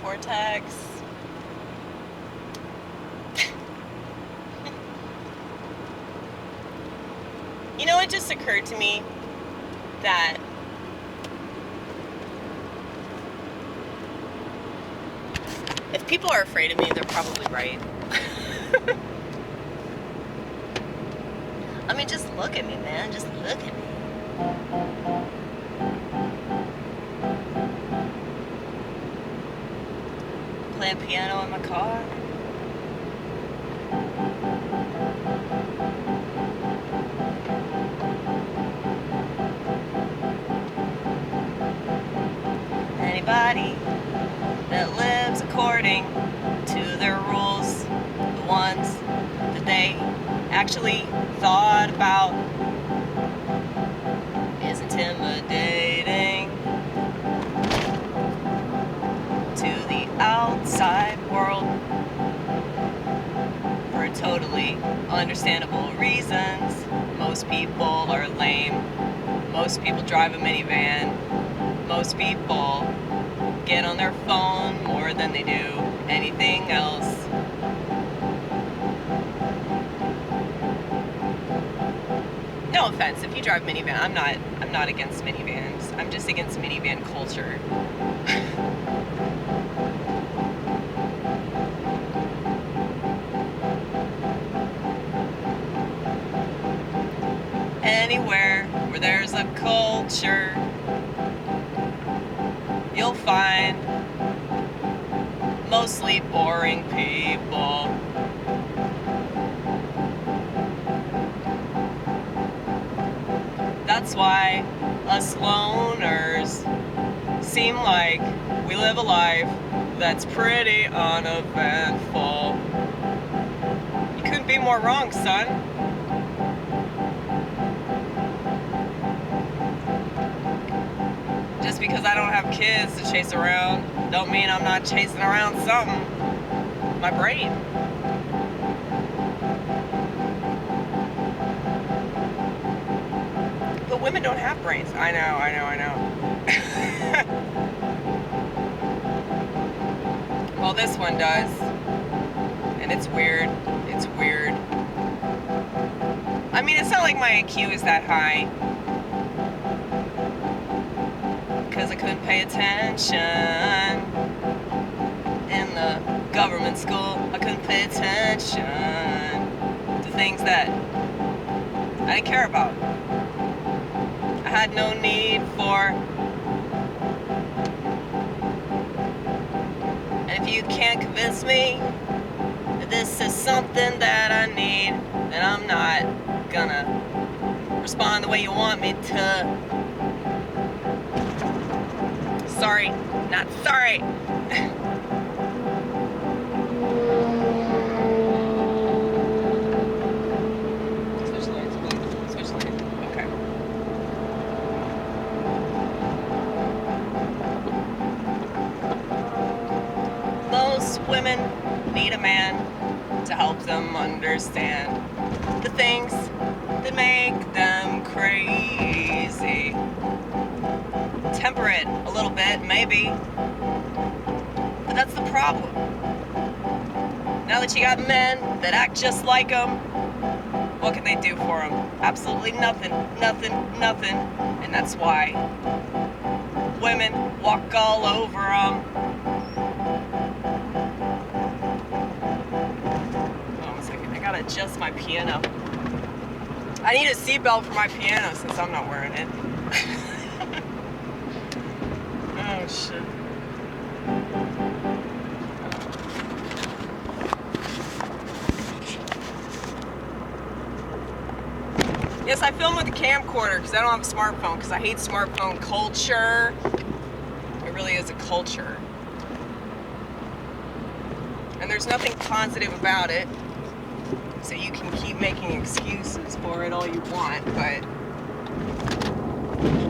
vortex. You know, it just occurred to me that if people are afraid of me, they're probably right. I mean, just look at me, man. Just look at me. Playing piano in my car. Anybody that lives according to their rules, the ones that they actually thought about, is intimidating to the outside world for totally understandable reasons. Most people are lame. Most people drive a minivan. Most people get on their phone more than they do anything else. No offense, if you drive minivan, I'm not against minivans. I'm just against minivan culture. Anywhere where there's a culture, you'll find mostly boring people. That's why us loners seem like we live a life that's pretty uneventful. You couldn't be more wrong, son. Just because I don't have kids to chase around, don't mean I'm not chasing around something. My brain. But women don't have brains. I know. Well, this one does. And it's weird. I mean, it's not like my IQ is that high. Because I couldn't pay attention in the government school. I couldn't pay attention to things that I didn't care about. I had no need for. And if you can't convince me that this is something that I need, then I'm not gonna respond the way you want me to. Sorry, not sorry. Switch lanes, please. Switch lanes. Okay. Most women need a man to help them understand the things that make them crazy. Temper it a little bit, maybe. But that's the problem. Now that you got men that act just like them, what can they do for them? Absolutely nothing. And that's why women walk all over them. Hold on a second, I gotta adjust my piano. I need a seatbelt for my piano since I'm not wearing it. Oh, shit. Yes, I film with a camcorder because I don't have a smartphone because I hate smartphone culture. It really is a culture. And there's nothing positive about it. So you can keep making excuses for it all you want, but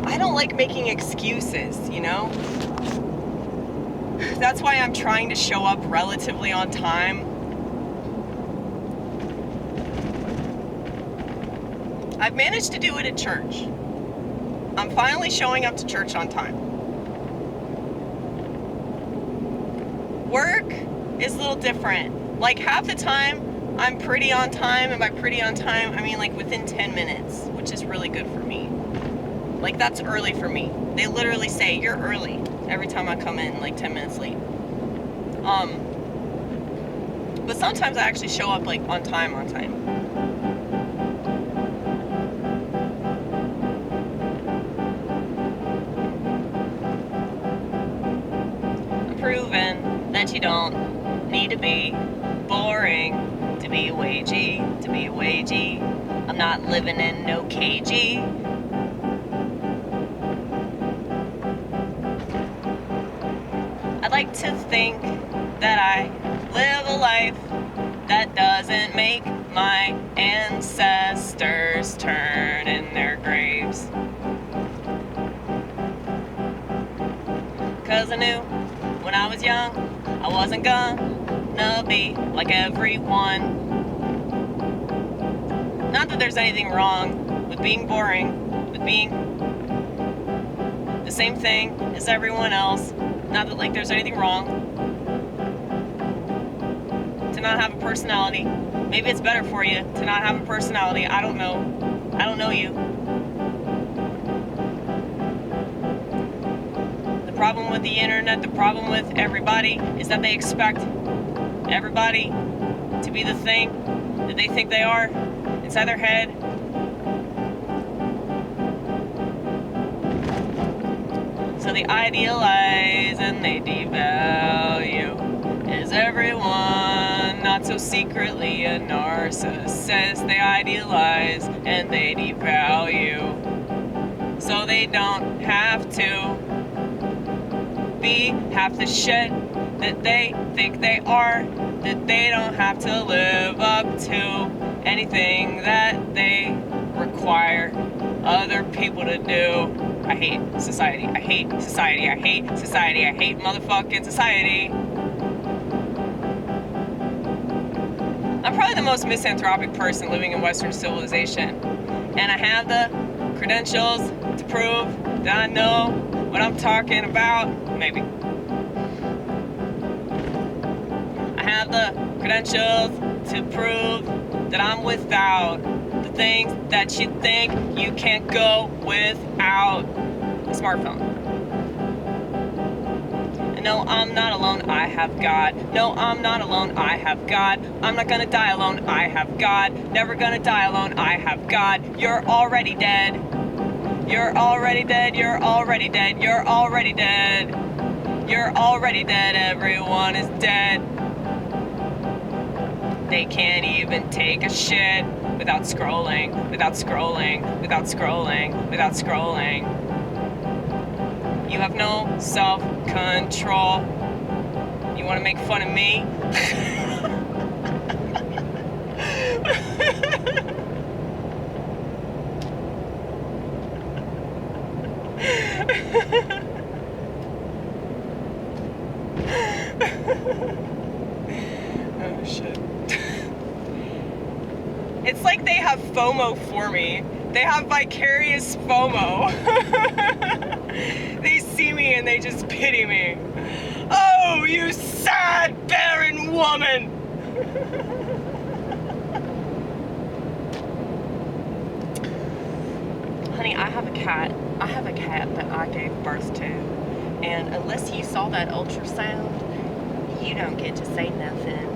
I don't like making excuses, you know? That's why I'm trying to show up relatively on time. I've managed to do it at church. I'm finally showing up to church on time. work is a little different. Like, half the time, I'm pretty on time, and by pretty on time, I mean, like, within 10 minutes, which is really good for me. Like, that's early for me. They literally say, you're early, every time I come in, like, 10 minutes late. But sometimes I actually show up, like, on time. I'm proving that you don't need to be boring to be wagey, I'm not living in no cagey. I'd like to think that I live a life that doesn't make my ancestors turn in their graves. 'Cause I knew when I was young, I wasn't gonna be like everyone. Not that there's anything wrong with being boring, with being the same thing as everyone else. Not that, like, there's anything wrong to not have a personality. Maybe it's better for you to not have a personality. I don't know. I don't know you. The problem with the internet, the problem with everybody, is that they expect everybody to be the thing that they think they are inside their head. So they idealize and they devalue. Is everyone not so secretly a narcissist? They idealize and they devalue. So they don't have to be half the shit that they think they are. That they don't have to live up to anything that they require other people to do. I hate society. I hate society. I hate society. I hate motherfucking society. I'm probably the most misanthropic person living in Western civilization. And I have the credentials to prove that I know what I'm talking about. Maybe. I have the credentials to prove that I'm without the things that you think you can't go without. A smartphone. And no, I'm not alone, I have God. No, I'm not alone, I have God. I'm not gonna die alone, I have God. Never gonna die alone, I have God. You're already dead. You're already dead, you're already dead, you're already dead. You're already dead, everyone is dead. They can't even take a shit without scrolling, without scrolling, without scrolling, without scrolling. You have no self-control. You want to make fun of me? Oh shit. It's like they have FOMO for me. They have vicarious FOMO. They see me and they just pity me. Oh, you sad, barren woman! Honey, I have a cat. I have a cat that I gave birth to. And unless you saw that ultrasound, you don't get to say nothing.